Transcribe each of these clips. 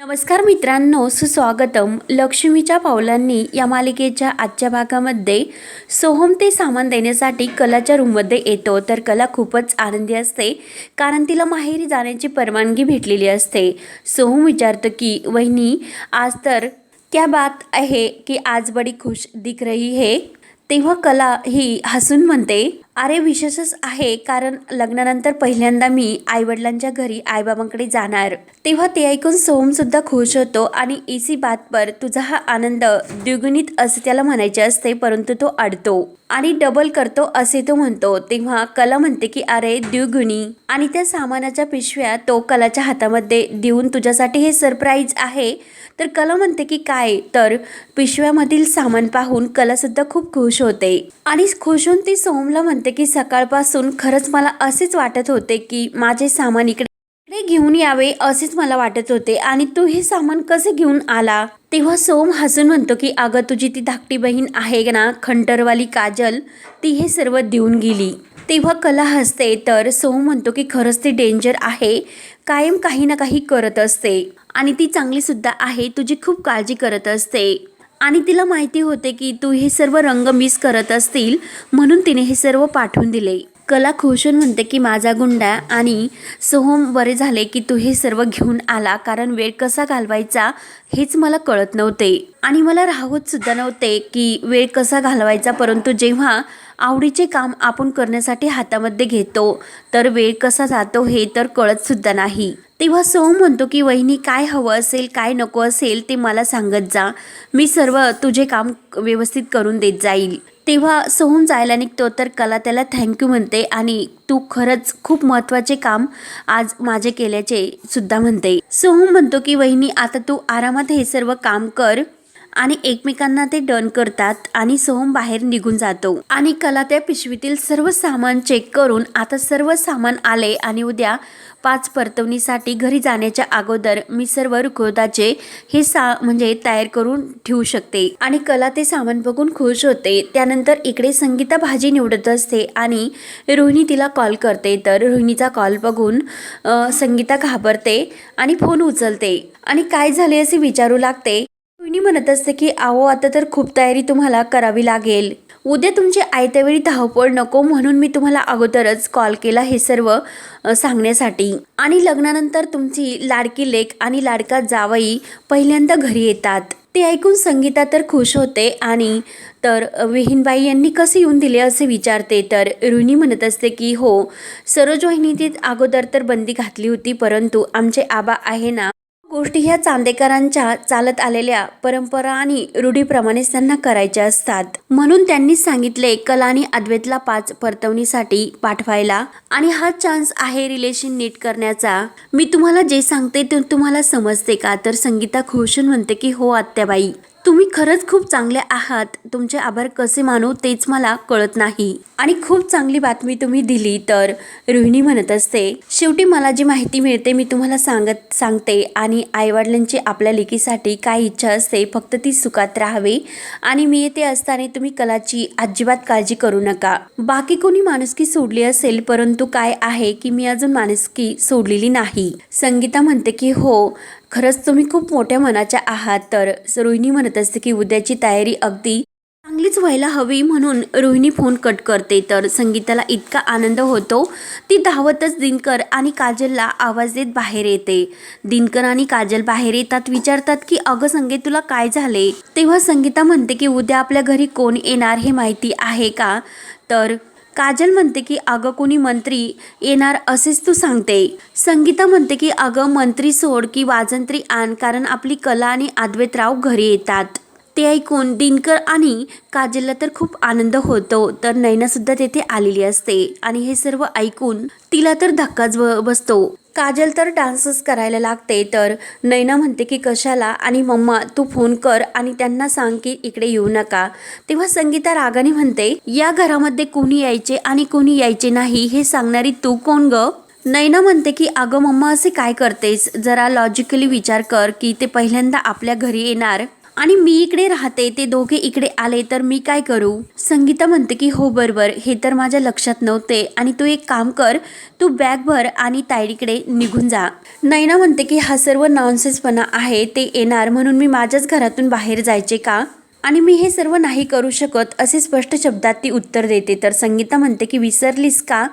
नमस्कार मित्रांनो, सुस्वागतम. लक्ष्मीच्या पावलांनी या मालिकेच्या आजच्या भागामध्ये सोहम ते सामान देण्यासाठी कलाच्या रूममध्ये येतो. तर कला खूपच आनंदी असते कारण तिला माहेरी जाण्याची परवानगी भेटलेली असते. सोहम विचारतो की वहिनी, आज तर क्या बात आहे की आज बडी खुश दिख रही है. तेव्हा कला ही हसून म्हणते, अरे विशेषच आहे कारण लग्नानंतर पहिल्यांदा मी आईवडिलांच्या घरी आईबाबांकडे जाणार. तेव्हा ते ऐकून सोहम सुद्धा खुश होतो आणि इसी बात पर तुझा हा आनंद द्विगुणित असे त्याला म्हणायचे असते, परंतु तो अडतो आणि डबल करतो असे तो म्हणतो. तेव्हा कला म्हणते की अरे द्विगुणी, आणि त्या सामानाच्या पिशव्या तो कलाच्या हातामध्ये देऊन तुझ्यासाठी हे सरप्राईज आहे. तर कला म्हणते की काय. तर पिशव्यामधील सामान पाहून कला सुद्धा खूप खुश होते आणि खुश होऊन ती सोहमला म्हणते की सकाळपासून खरंच मला असेच वाटत होते की माझे सामान इकडे घेऊन यावे असेच मला वाटत होते, आणि तू हे सामान कसे घेऊन आला. तेव्हा सोहम हसून म्हणतो की अगं तुझी ती धाकटी बहीण आहे ना खंडरवाली काजल, ती हे सर्व देऊन गेली. तेव्हा कला हसते. तर सोहम म्हणतो की खरंच ती डेंजर आहे, कायम काही ना काही करत असते आणि ती चांगली सुद्धा आहे, तुझी खूप काळजी करत असते आणि तिला माहिती होते की तू हे सर्व रंग मिस करत असतील म्हणून तिने हे सर्व पाठवून दिले. कला खुश होऊन म्हणते की माझा गुंडा. आणि सोहम, बरे झाले की तू हे सर्व घेऊन आला कारण वेळ कसा घालवायचा हेच मला कळत नव्हते आणि मला राहवत सुद्धा नव्हते की वेळ कसा घालवायचा, परंतु जेव्हा आवडीचे काम आपण करण्यासाठी हातामध्ये घेतो तर वेळ कसा जातो हे तर कळत सुद्धा नाही. तेव्हा सोहम म्हणतो की वहिनी, काय हवं असेल काय नको असेल ते मला सांगत जा, मी सर्व तुझे काम व्यवस्थित करून देत जाईल. तेव्हा सोहम जायला निघतो. तर कला त्याला थँक्यू म्हणते आणि तू खरंच खूप महत्त्वाचे काम आज माझे केल्याचे सुद्धा म्हणते. सोहम म्हणतो की वहिनी, आता तू आरामात हे सर्व काम कर, आणि एकमेकांना ते डन करतात आणि सोहम बाहेर निघून जातो आणि कला त्या पिशवीतील सर्व सामान चेक करून आता सर्व सामान आले आणि उद्या 5 परतवणीसाठी घरी जाण्याच्या अगोदर मी सर्व रुखवताचे हे म्हणजे तयार करून ठेवू शकते. आणि कला ते सामान बघून खुश होते. त्यानंतर इकडे संगीता भाजी निवडत असते आणि रोहिणी तिला कॉल करते. तर रोहिणीचा कॉल बघून संगीता घाबरते आणि फोन उचलते आणि काय झाले असे विचारू लागते. रोहिणी म्हणत असते की अहो, आता तर खूप तयारी तुम्हाला करावी लागेल, उद्या तुमची आयत्या वेळी धावपळ नको म्हणून मी तुम्हाला अगोदरच कॉल केला हे सर्व सांगण्यासाठी. आणि लग्नानंतर तुमची लाडकी लेक आणि लाडका जावई पहिल्यांदा घरी येतात. ते ऐकून संगीता तर खुश होते आणि तर विहीनबाई यांनी कसे येऊन दिले असे विचारते. तर रोहिणी म्हणत असते की हो, सरोज वहिनीने अगोदर तर बंदी घातली होती, परंतु आमचे आबा आहे ना, गोष्टी ह्या चांदेकरांच्या चालत आलेल्या परंपरा आणि रूढीप्रमाणेच त्यांना करायच्या असतात, म्हणून त्यांनी सांगितले कला आणि अद्वैतला 5 परतवणीसाठी पाठवायला, आणि हा चान्स आहे रिलेशन नीट करण्याचा. मी तुम्हाला जे सांगते ते तुम्हाला समजते का. तर संगीता खुशून म्हणते की हो आत्याबाई, तुम्ही खरंच खूप चांगले आहात, तुमचे आभार कसे मानू तेच मला कळत नाही, आणि खूप चांगली बातमी तुम्ही दिली. तर रोहिणी म्हणत असते, शेवटी मला जी माहिती मिळते मी तुम्हाला सांगते, आणि आईवडिलांची आपल्या लेकीसाठी काय इच्छा असते फक्त ती सुखात राहावी, आणि मी येते असताना तुम्ही कलाची अजिबात काळजी करू नका. बाकी कोणी माणुसकी सोडली असेल, परंतु काय आहे की मी अजून माणुसकी सोडलेली नाही. संगीता म्हणते की हो, खरंच तुम्ही खूप मोठ्या मनाच्या आहात. तर रोहिणी म्हणत असते की उद्याची तयारी अगदी चांगलीच व्हायला हवी, म्हणून रोहिणी फोन कट करते. तर संगीताला इतका आनंद होतो, ती धावतच दिनकर आणि काजलला आवाज देत बाहेर येते. दिनकर आणि काजल बाहेर येतात, विचारतात की अगं संगीत, तुला काय झाले. तेव्हा संगीता म्हणते की उद्या आपल्या घरी कोण येणार हे माहिती आहे का. तर काजल म्हणते की अगं कोणी मंत्री येणार असेच तू सांगते. संगीता म्हणते की अगं मंत्री सोड की वाजंत्री आण, कारण आपली कला आणि अद्वैतराव घरी येतात. ते ऐकून दिनकर आणि काजलला तर खूप आनंद होतो. तर नैना सुद्धा तेथे आलेली असते आणि हे सर्व ऐकून तिला तर धक्काच बसतो. काजल तर डान्सच करायला लागते. तर नैना म्हणते की कशाला, आणि मम्मा तू फोन कर आणि त्यांना सांग की इकडे येऊ नका. तेव्हा संगीता रागाने म्हणते, या घरामध्ये कोणी यायचे आणि कोणी यायचे नाही हे सांगणारी तू कोण ग. नैना म्हणते की अगं मम्मा, असे काय करतेस, जरा लॉजिकली विचार कर की ते पहिल्यांदा आपल्या घरी येणार आणि मी इकडे राहते, ते दोघे इकडे आले तर मी काय करू? संगीता म्हणते की हो बरोबर, हे तर माझ्या लक्षात नव्हते. आणि तू एक काम कर, तू बॅग भर आणि ताईडीकडे निघून जा. नैना म्हणते की हा सर्व नॉनसेन्सपणा आहे, ते येणार म्हणून मी माझ्याच घरातून बाहेर जायचे का? आणि मी हे सर्व नाही करू शकत, असे स्पष्ट शब्दात ती उत्तर देते. तर संगीता म्हणते की विसरलीस का,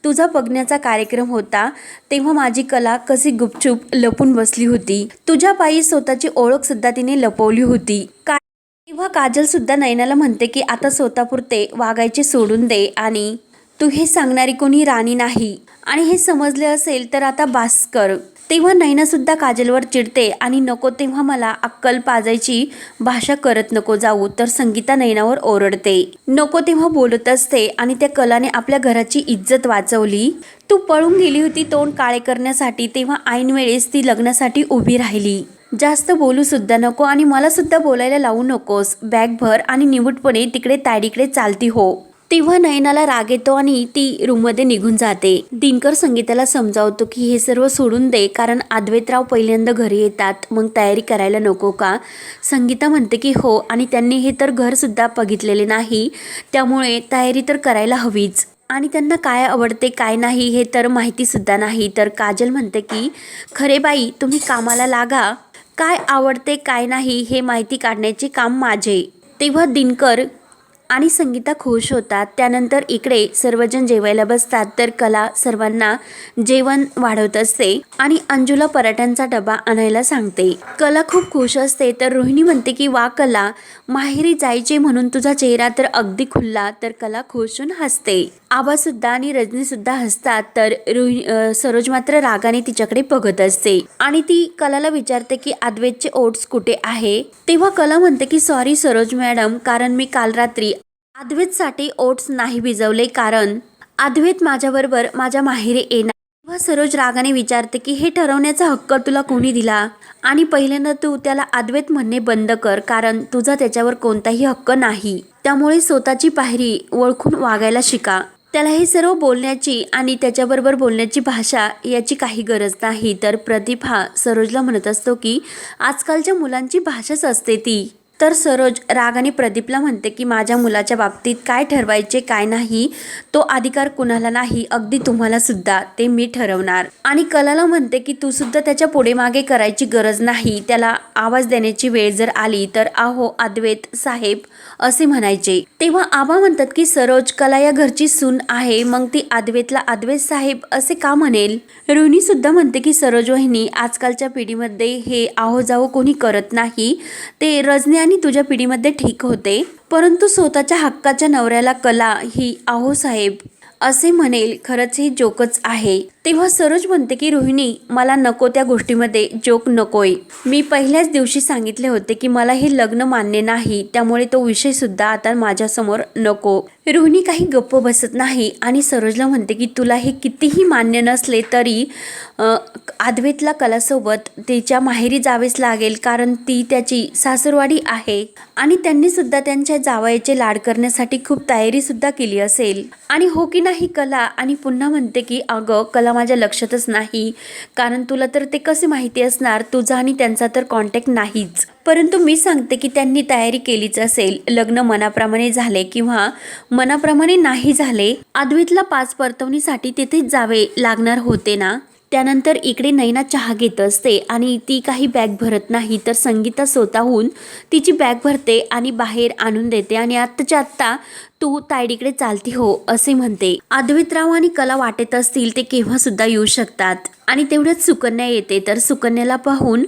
तुझा बघण्याचा कार्यक्रम होता तेव्हा माझी कला कशी गुपचूप लपून बसली होती. तुझ्या पायी स्वतःची ओळख सुद्धा तिने लपवली होती. तेव्हा काजल सुद्धा नयनाला म्हणते की आता स्वतःपुरते वागायचे सोडून दे आणि तू हे सांगणारी कोणी राणी नाही आणि हे समजले असेल तर आता बास कर. तेव्हा नैना सुद्धा काजलवर चिडते आणि नको तेव्हा मला अक्कल पाजायची भाषा करत नको जाऊ. तर संगीता नैनावर ओरडते, नको तेव्हा बोलत असते आणि त्या कलाने आपल्या घराची इज्जत वाचवली. तू पळून गेली होती तोंड काळे करण्यासाठी, तेव्हा ऐन वेळेस ती लग्नासाठी उभी राहिली. जास्त बोलू सुद्धा नको आणि मला सुद्धा बोलायला लावू नकोस. बॅग भर आणि निमूटपणे तिकडे तायडीकडे चालती हो. तेव्हा नयनाला राग येतो आणि ती रूममध्ये निघून जाते. दिनकर संगीताला समजावतो की हे सर्व सोडून दे, कारण अद्वैतराव पहिल्यांदा घरी येतात, मग तयारी करायला नको का? संगीता म्हणते की हो, आणि त्यांनी हे तर घर सुद्धा बघितलेले नाही, त्यामुळे तयारी तर करायला हवीच. आणि त्यांना काय आवडते काय नाही हे तर माहिती सुद्धा नाही. तर काजल म्हणते की खरे बाई, तुम्ही कामाला लागा. काय आवडते काय नाही हे माहिती काढण्याचे काम माझे. तेव्हा दिनकर आणि संगीता खुश होतात. त्यानंतर इकडे सर्वजण जेवायला बसतात. तर कला सर्वांना जेवण वाढवत असते आणि अंजूला पराठ्यांचा डबा आणायला सांगते. कला खूप खुश असते. तर रोहिणी म्हणते की वा कला, माहेरी जायचे म्हणून तुझा चेहरा तर अगदी खुलला. तर कला खुश होऊन हसते. आबा सुद्धा आणि रजनी सुद्धा हसतात. तर सरोज मात्र रागाने तिच्याकडे बघत असते आणि ती कलाला विचारते की अद्वैतचे ओट्स कुठे आहे? तेव्हा कला म्हणते की सॉरी सरोज मॅडम, कारण मी काल रात्री अद्वैतसाठी ओट्स नाही भिजवले, कारण अद्वैत माझ्याबरोबर माझ्या माहेरी येणार. तेव्हा सरोज रागाने विचारते की हे ठरवण्याचा हक्क तुला कोणी दिला? आणि पहिल्यांदा तू त्याला अद्वैत म्हणणे बंद कर, कारण तुझा त्याच्यावर कोणताही हक्क नाही. त्यामुळे स्वतःची पायरी ओळखून वागायला शिका. त्याला हे सर्व बोलण्याची आणि त्याच्याबरोबर बोलण्याची भाषा याची काही गरज नाही. तर प्रदीप हा सरोजला म्हणत असतो की आजकालच्या मुलांची भाषाच असते ती. तर सरोज रागाने प्रदीपला म्हणते की माझ्या मुलाच्या बाबतीत काय ठरवायचे काय नाही तो अधिकार कुणाला नाही, अगदी तुम्हाला सुद्धा, ते मी ठरवणार. आणि कलाला म्हणते की तू सुद्धा त्याच्या पुढे मागे करायची गरज नाही. त्याला आवाज देण्याची वेळ जर आली तर आहो अद्वैत साहेब असे म्हणायचे. तेव्हा आबा म्हणतात की सरोज, कला या घरची सून आहे, मग ती अद्वैतला अद्वैत साहेब असे का म्हणेल? रोहिणी सुद्धा म्हणते की सरोज वहिनी, आजकालच्या पिढीमध्ये हे आहो जाओ कोणी करत नाही. ते रजनी आणि तुझ्या पिढीमध्ये ठीक होते, परंतु स्वतःच्या हक्काच्या नवऱ्याला कला ही आहो साहेब असे म्हणेल, खरंच हे जोकच आहे. तेव्हा सरोज म्हणते की रोहिणी, मला नको त्या गोष्टीमध्ये जोक नकोय. मी पहिल्याच दिवशी सांगितले होते की मला हे लग्न मान्य नाही, त्यामुळे तो विषय सुद्धा आता माझ्यासमोर नको. रोहिणी काही गप्प बसत नाही आणि सरोजला म्हणते की तुला हे कितीही मान्य नसले तरी अद्वैतला कलासोबत तिच्या माहेरी जावेच लागेल, कारण ती त्याची सासरवाडी आहे आणि त्यांनी सुद्धा त्यांच्या जावयाचे लाड करण्यासाठी खूप तयारी सुद्धा केली असेल. आणि हो की नाही कला? आणि पुन्हा म्हणते की अगं कला, माझ्या लक्षातच नाही, कारण तुला तर ते कसे माहिती असणार, तुझा आणि त्यांचा तर कॉन्टॅक्ट नाहीच. परंतु मी सांगते की त्यांनी तयारी केलीच असेल. लग्न मनाप्रमाणे झाले किंवा मनाप्रमाणे नाही झाले, अद्वैतला पाच परतवणीसाठी तिथेच जावे लागणार होते ना. त्यानंतर इकडे नैना चहा घेत असते आणि ती काही बॅग भरत नाही. तर संगीता स्वतःहून तिची बॅग भरते आणि बाहेर आणून देते आणि आत्ताच्या आत्ता तू तायडीकडे चालती हो असे म्हणते. अद्वैतराव आणि कला वाटत असतील ते केव्हा सुद्धा येऊ शकतात. आणि तेवढ्यात सुकन्या येते. तर सुकन्याला पाहून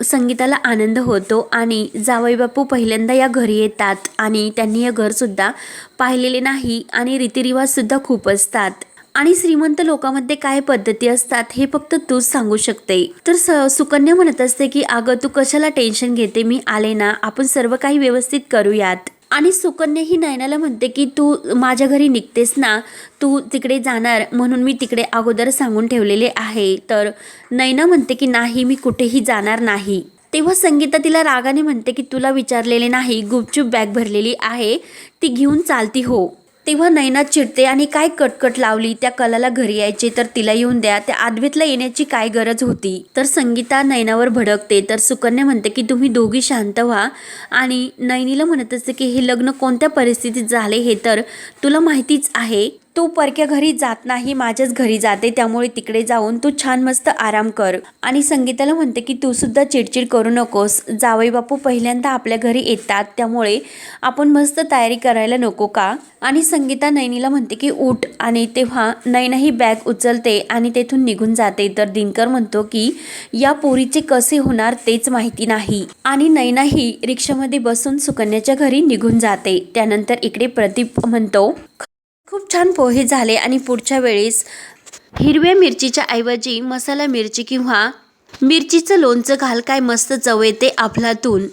संगीताला आनंद होतो आणि जावई बापू पहिल्यांदा या घरी येतात आणि त्यांनी हे घर सुद्धा पाहिलेले नाही आणि रीतिरिवाज सुद्धा खूप असतात. आणि श्रीमंत लोकांमध्ये काय पद्धती असतात हे फक्त तूच सांगू शकते. तर सुकन्या म्हणत असते की अगं तू कशाला टेन्शन घेते, मी आले ना, आपण सर्व काही व्यवस्थित करूयात. आणि सुकन्या ही नयनाला म्हणते की तू माझ्या घरी निघतेस ना, तू तिकडे जाणार म्हणून मी तिकडे अगोदर सांगून ठेवलेले आहे. तर नयना म्हणते की नाही, मी कुठेही जाणार नाही. तेव्हा संगीता तिला रागाने म्हणते की तुला विचारलेले नाही, गुपचूप बॅग भरलेली आहे ती घेऊन चालती हो. तेव्हा नैना चिडते आणि काय कटकट लावली, त्या कलाला घरी यायचे तर तिला येऊन द्या, त्या अद्वैतला येण्याची काय गरज होती. तर संगीता नैनावर भडकते. तर सुकन्या म्हणते की तुम्ही दोघी शांत व्हा आणि नैनीला म्हणत असते की हे लग्न कोणत्या परिस्थितीत झाले हे तर तुला माहितीच आहे. तू परक्या घरी जात नाही, माझ्याच घरी जाते, त्यामुळे तिकडे जाऊन तू छान मस्त आराम कर. आणि संगीताला म्हणते की तू सुद्धा चिडचिड करू नकोस, जावई बापू पहिल्यांदा आपल्या घरी येतात, त्यामुळे आपण मस्त तयारी करायला नको का. आणि संगीता नैनीला म्हणते की उठ. आणि तेव्हा नैना ही बॅग उचलते आणि तेथून निघून जाते. तर दिनकर म्हणतो की या पोरीचे कसे होणार तेच माहिती नाही. आणि नैना ही रिक्षामध्ये बसून सुकन्याच्या घरी निघून जाते. त्यानंतर इकडे प्रदीप म्हणतो खूप छान पोहे झाले आणि पुढच्या वेळेस हिरव्या मिरचीच्या ऐवजी मसाला मिरची किंवा मिरचीचं लोणचं घाल, काय मस्त चव येते अफलातून,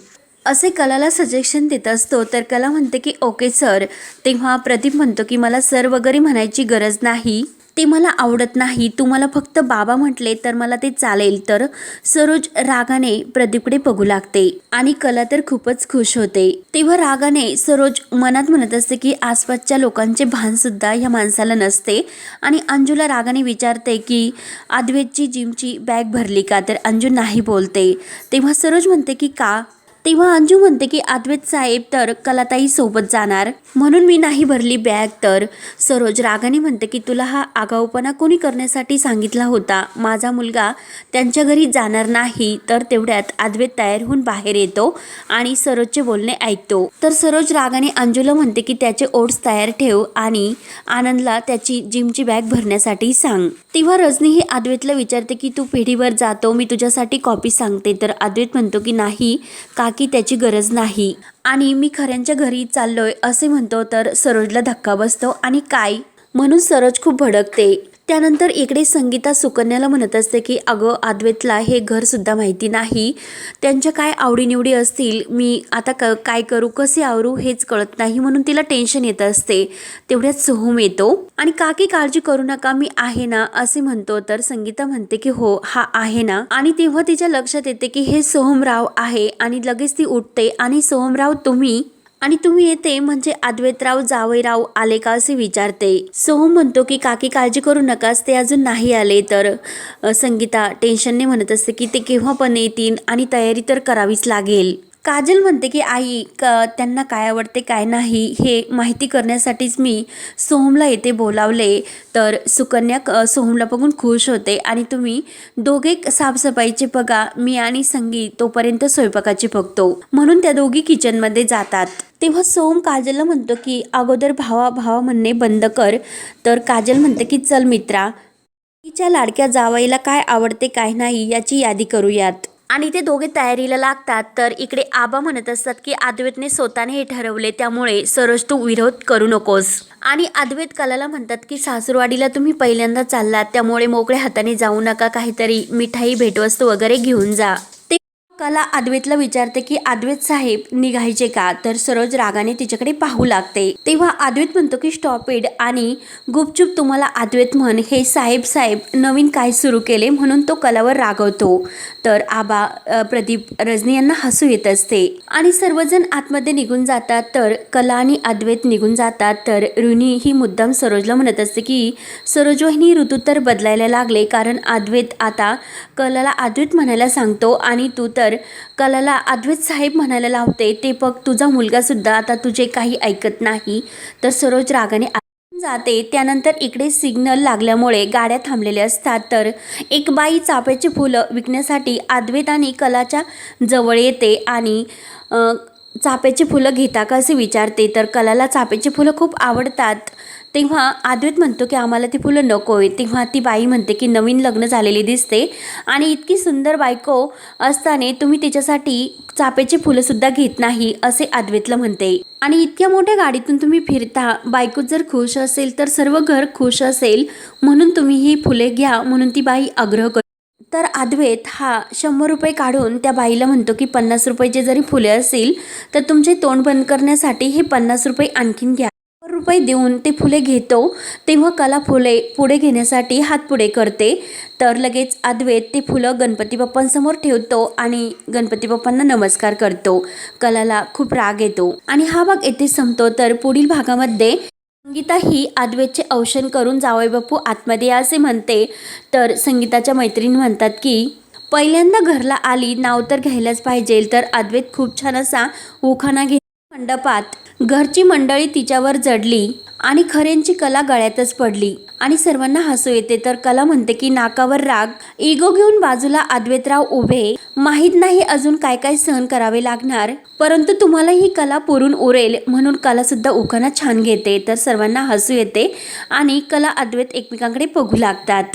असे कलाला सजेशन देत असतो. तर कला म्हणते की ओके सर. तेव्हा प्रदीप म्हणतो की मला सर वगैरे म्हणायची गरज नाही, ते मला आवडत नाही, तू मला फक्त बाबा म्हटले तर मला ते चालेल. तर सरोज रागाने प्रदीपकडे बघू लागते आणि कला तर खूपच खुश होते. तेव्हा रागाने सरोज मनात म्हणत असते की आसपासच्या लोकांचे भान सुद्धा या माणसाला नसते. आणि अंजूला रागाने विचारते की अद्वैतची जिमची बॅग भरली का. तर अंजू नाही बोलते. तेव्हा सरोज म्हणते की का. तेव्हा अंजू म्हणते की अद्वैत साहेब तर कलाताई सोबत जाणार म्हणून मी नाही भरली बॅग. तर सरोज रागाने म्हणते की तुला हा आगाऊपणा कोणी करण्यासाठी सांगितला होता, माझा मुलगा त्यांच्या घरी जाणार नाही. तर तेवढ्यात अद्वैत तयार होऊन बाहेर येतो आणि सरोजचे बोलणे ऐकतो. तर सरोज रागाने अंजूला म्हणते की त्याचे ओट्स तयार ठेव आणि आनंदला त्याची जिमची बॅग भरण्यासाठी सांग. तेव्हा रजनी ही अद्वैतला विचारते की तू पिढीवर जातो, मी तुझ्यासाठी कॉपी सांगते. तर अद्वैत म्हणतो की नाही की त्याची गरज नाही आणि मी खऱ्यांच्या घरी चाललोय असे म्हणतो. तर सरोजला धक्का बसतो आणि काय म्हणून सरोज खूप भडकते. त्यानंतर इकडे संगीता सुकन्याला म्हणत असते की अगं अद्वैतला हे घर सुद्धा माहिती नाही, त्यांच्या काय आवडीनिवडी असतील, मी आता काय करू, कसे आवरू हेच कळत नाही, म्हणून तिला टेन्शन येत असते. तेवढ्यात सोहम येतो आणि काकी काळजी करू नका, मी आहे ना असे म्हणतो. तर संगीता म्हणते की हो हा आहे ना. आणि तेव्हा तिच्या लक्षात येते की हे सोहमराव आहे आणि लगेच ती उठते आणि सोहमराव तुम्ही येते म्हणजे अद्वैतराव जावईराव आले का असे विचारते. सोहम म्हणतो की काकी काळजी करू नकास, ते अजून नाही आले. तर संगीता टेन्शनने म्हणत असते की ते केव्हा पण येतील आणि तयारी तर करावीच लागेल. काजल म्हणते की आई त्यांना काय आवडते काय नाही हे माहिती करण्यासाठीच मी सोहमला येथे बोलावले. तर सुकन्या सोहमला बघून खुश होते आणि तुम्ही दोघे साफसफाईचे बघा, मी आणि संगीत तोपर्यंत स्वयंपाकाची बघतो, म्हणून त्या दोघी किचनमध्ये जातात. तेव्हा सोहम काजलला म्हणतो की अगोदर भावा भावा म्हणणे बंद कर. तर काजल म्हणते की चल मित्रा, तिच्या लाडक्या जावईला काय आवडते काय नाही याची यादी करूयात. आणि ते दोघे तयारीला लागतात. तर इकडे आबा म्हणत असतात की अद्वैतने स्वतःने हे ठरवले, त्यामुळे सरोज तू विरोध करू नकोस. आणि अद्वैत कलाला म्हणतात की सासूरवाडीला तुम्ही पहिल्यांदा चाललात, त्यामुळे मोकळ्या हाताने जाऊ नका, काहीतरी मिठाई भेटवस्तू वगैरे घेऊन जा. कला अद्वैतला विचारते की अद्वैत साहेब निघायचे का. तर सरोज रागाने तिच्याकडे पाहू लागते. तेव्हा अद्वैत म्हणतो की स्टॉप इट आणि गुपचूप तुम्हाला अद्वैत म्हण, हे साहेब साहेब नवीन काय सुरू केले म्हणून तो कलावर रागवतो. तर आबा प्रदीप रजनी यांना हसू येत असते आणि सर्वजण आतमध्ये निघून जातात. तर कला आणि अद्वैत निघून जातात. तर रुनी ही मुद्दाम सरोजला म्हणत असते की सरोज वहिनी ऋतू तर बदलायला लागले, कारण अद्वैत आता कलाला अद्वैत म्हणायला सांगतो आणि तू तर कलाला अद्वैत साहेब म्हणायला लावते. ते बघ तुझा मुलगा सुद्धा आता तुझे काही ऐकत नाही. तर सरोज रागाने जाते. त्यानंतर इकडे सिग्नल लागल्यामुळे गाड्या थांबलेल्या असतात. तर एक बाई चाफ्याची फुलं विकण्यासाठी अद्वैत आणि कलाच्या जवळ येते आणि चाफ्याची फुलं घेता का असे विचारते. तर कलाला चाफ्याची फुलं खूप आवडतात. तेव्हा अद्वैत म्हणतो की आम्हाला ती फुलं नको आहे. तेव्हा ती बाई म्हणते की नवीन लग्न झालेली दिसते आणि इतकी सुंदर बायको असताना तुम्ही तिच्यासाठी चाफ्याची फुलंसुद्धा घेत नाही असे अद्वैतला म्हणते. आणि इतक्या मोठ्या गाडीतून तुम्ही फिरता, बायको जर खुश असेल तर सर्व घर खुश असेल, म्हणून तुम्ही ही फुले घ्या म्हणून ती बाई आग्रह करते. तर अद्वैत हा 100 रुपये काढून त्या बाईला म्हणतो की 50 रुपयाचे जरी फुले असतील तर तुमचे तोंड बंद करण्यासाठी हे 50 रुपये आणखीन घ्या. रुपये देऊन ते फुले घेतो. तेव्हा कला फुले पुढे घेण्यासाठी हात पुढे करते. तर लगेच अद्वैत ते फुलं गणपती बाप्पांसमोर ठेवतो आणि गणपती बाप्पांना नमस्कार करतो. कलाला खूप राग येतो आणि हा भाग येथे संपतो. तर पुढील भागामध्ये संगीता ही अद्वैतचे औक्षण करून जावई बापू आतमध्ये या असे म्हणते, तर संगीताच्या मैत्रिणी म्हणतात की पहिल्यांदा घरला आली नाव तर घ्यायलाच पाहिजे. तर अद्वैत खूप छान असा उखाणा घेत मंडपात घरची मंडळी तिच्यावर जडली आणि खऱ्यांची कला गळ्यातच पडली आणि सर्वांना हसू येते. तर कला म्हणते की नाकावर राग, इगो घेऊन बाजूला अद्वैतराव उभे, माहीत नाही अजून काय काय सहन करावे लागणार, परंतु तुम्हाला ही कला पुरून उरेल. म्हणून कला सुद्धा उखाणा छान घेते. तर सर्वांना हसू येते आणि कला अद्वैत एकमेकांकडे बघू लागतात.